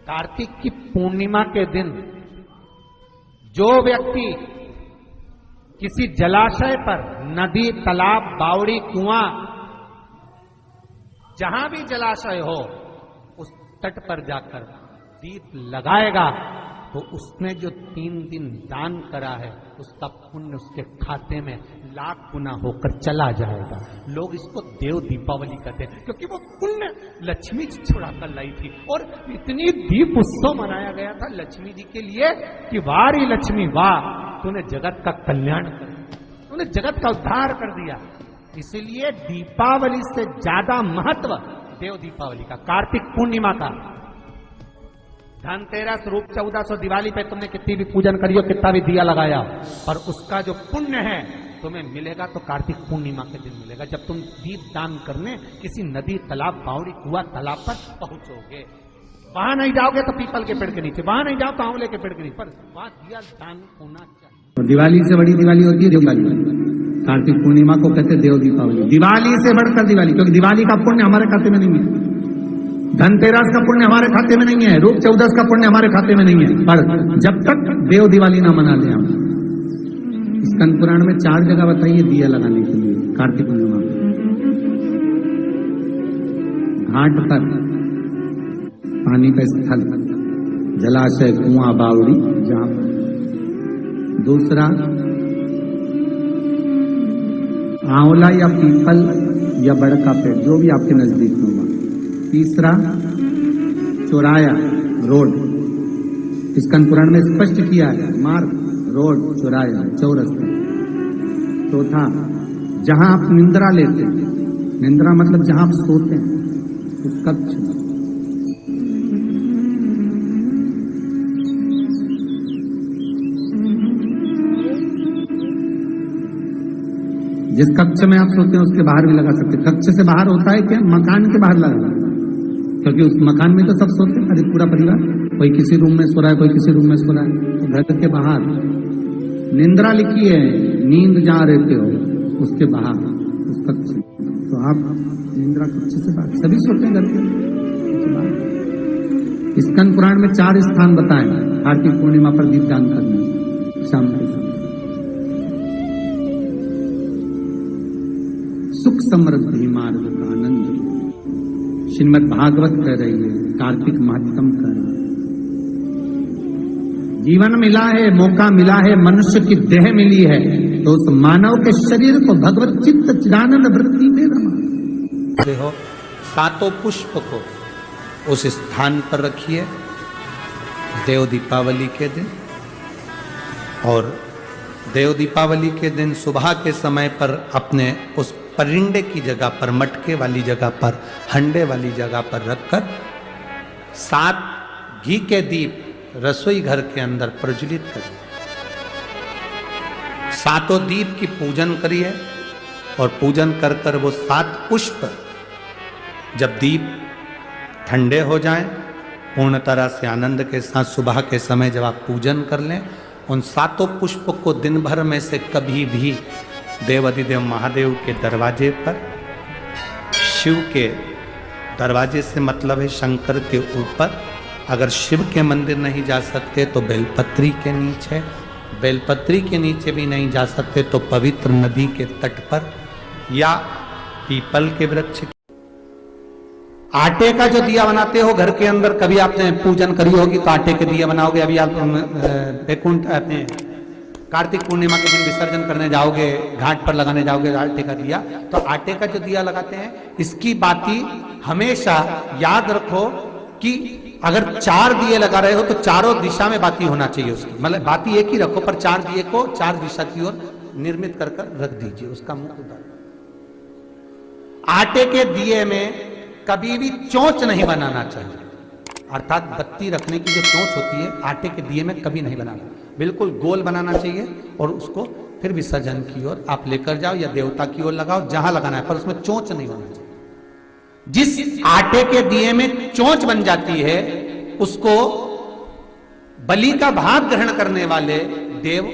कार्तिक की पूर्णिमा के दिन जो व्यक्ति किसी जलाशय पर, नदी, तालाब, बावड़ी, कुआं, जहां भी जलाशय हो, उस तट पर जाकर दीप लगाएगा तो उसने जो 3 दिन दान करा है उसका पुण्य उसके खाते में लाख गुना होकर चला जाएगा। लोग इसको देव दीपावली कहते हैं क्योंकि वो पुण्य लक्ष्मी छुड़ा कर लाई थी और इतनी दीप उत्सव मनाया गया था लक्ष्मी जी के लिए कि वाह रे लक्ष्मी वाह, तूने जगत का कल्याण कर दिया, तूने जगत का उद्धार कर दिया। इसलिए दीपावली से ज्यादा महत्व देव दीपावली का, कार्तिक पूर्णिमा का। धनतेरस, रूप 1400, दिवाली पे तुमने कितनी भी पूजन करी हो, कितना भी दिया लगाया, पर उसका जो पुण्य है तुम्हें मिलेगा तो कार्तिक पूर्णिमा के दिन मिलेगा, जब तुम दीप दान करने किसी नदी, तालाब, बावड़ी, कुआं, तालाब पर पहुंचोगे। वहां नहीं जाओगे तो पीपल के पेड़ के नीचे, वहां नहीं जाओ तो आंवले के पेड़ के नीचे, पर वहां दिया दान होना चाहिए। दिवाली से बड़ी दिवाली होती है दिवाली, कार्तिक पूर्णिमा को कहते देव दीपावली। दिवाली से बढ़कर दिवाली, क्योंकि दिवाली का पुण्य हमारे खाते में नहीं है, धनतेरस का पुण्य हमारे खाते में नहीं है, रूप 14 का पुण्य हमारे खाते में नहीं है, पर जब तक देव दिवाली ना मना ले हम। स्कंद पुराण में 4 जगह बताइए दिया लगाने के लिए कार्तिक पूर्णिमा घाट पर, पानी का स्थल, जलाशय, कुआं, बावड़ी, जहां। दूसरा, आंवला या पीपल या बड़ का पेड़, जो भी आपके नजदीक होगा। तीसरा, चौराया, रोड, स्कंद पुराण में स्पष्ट किया है, मार्ग, रोड, चौराया, चौरस्ता। चौथा, जहां आप निंद्रा लेते हैं, निंद्रा मतलब जहां आप सोते हैं, उस कक्ष। जिस कक्ष में आप सोते हैं उसके बाहर भी लगा सकते हैं। कक्ष से बाहर होता है क्या? मकान के बाहर लगा, क्योंकि उस मकान में तो सब सोते हैं, अरे पूरा परिवार, कोई किसी रूम में सो रहा है, कोई किसी रूम में सो रहा है, तो घर के बाहर निंद्रा लिखी है, नींद जहां रहते हो उसके बाहर, उस कक्ष। तो आप निंद्रा कक्ष से बाहर, सभी सोते हैं घर के बाहर। स्कंद पुराण में 4 स्थान बताए कार्तिक पूर्णिमा पर दीप दान करना, शाम के समय। सुख समृद्धि मार्ग का आनंद, श्रीमद् भागवत कह रही है, कार्तिक महत्तम कर रहा है। जीवन मिला है, मौका मिला है, मनुष्य की देह मिली है, तो उस मानव के शरीर को भगवत चित्त चिदानंद वृत्ति में रमा। देखो, 7 पुष्प को उस स्थान पर रखिए देव दीपावली के दिन, और देव दीपावली के दिन सुबह के समय पर अपने उस परिंडे की जगह पर, मटके वाली जगह पर, हंडे वाली जगह पर रखकर 7 घी के दीप रसोई घर के अंदर प्रज्वलित करिए। 7 दीप की पूजन करिए और पूजन कर कर वो 7 पुष्प जब दीप ठंडे हो जाएं, पूर्ण तरह से आनंद के साथ सुबह के समय जब आप पूजन कर लें, उन 7 पुष्प को दिन भर में से कभी भी देवाधिदेव महादेव के दरवाजे पर, शिव के दरवाजे से मतलब है शंकर के ऊपर, अगर शिव के मंदिर नहीं जा सकते तो बेलपत्री के नीचे, बेलपत्री के नीचे भी नहीं जा सकते तो पवित्र नदी के तट पर या पीपल के वृक्ष। आटे का जो दिया बनाते हो घर के अंदर, कभी आपने पूजन करी होगी तो आटे के दिया बनाओगे। अभी आप वैकुंठ अपने कार्तिक पूर्णिमा के दिन विसर्जन करने जाओगे, घाट पर लगाने जाओगे आटे का दिया, तो आटे का जो दिया लगाते हैं, इसकी बाती हमेशा याद रखो कि अगर 4 दिए लगा रहे हो तो चारों दिशा में बाती होना चाहिए उसकी, मतलब बाती एक ही रखो पर 4 दिए को 4 दिशा की ओर निर्मित कर रख दीजिए, उसका मुख उधर। आटे के दिए में कभी भी चोंच नहीं बनाना चाहिए, अर्थात बत्ती रखने की जो चोंच होती है आटे के दिए में कभी नहीं बनाना, बिल्कुल गोल बनाना चाहिए और उसको फिर विसर्जन की ओर आप लेकर जाओ या देवता की ओर लगाओ, जहां लगाना है, पर उसमें चोंच नहीं होना चाहिए। जिस आटे के दिए में चोंच बन जाती है उसको बलि का भाग ग्रहण करने वाले देव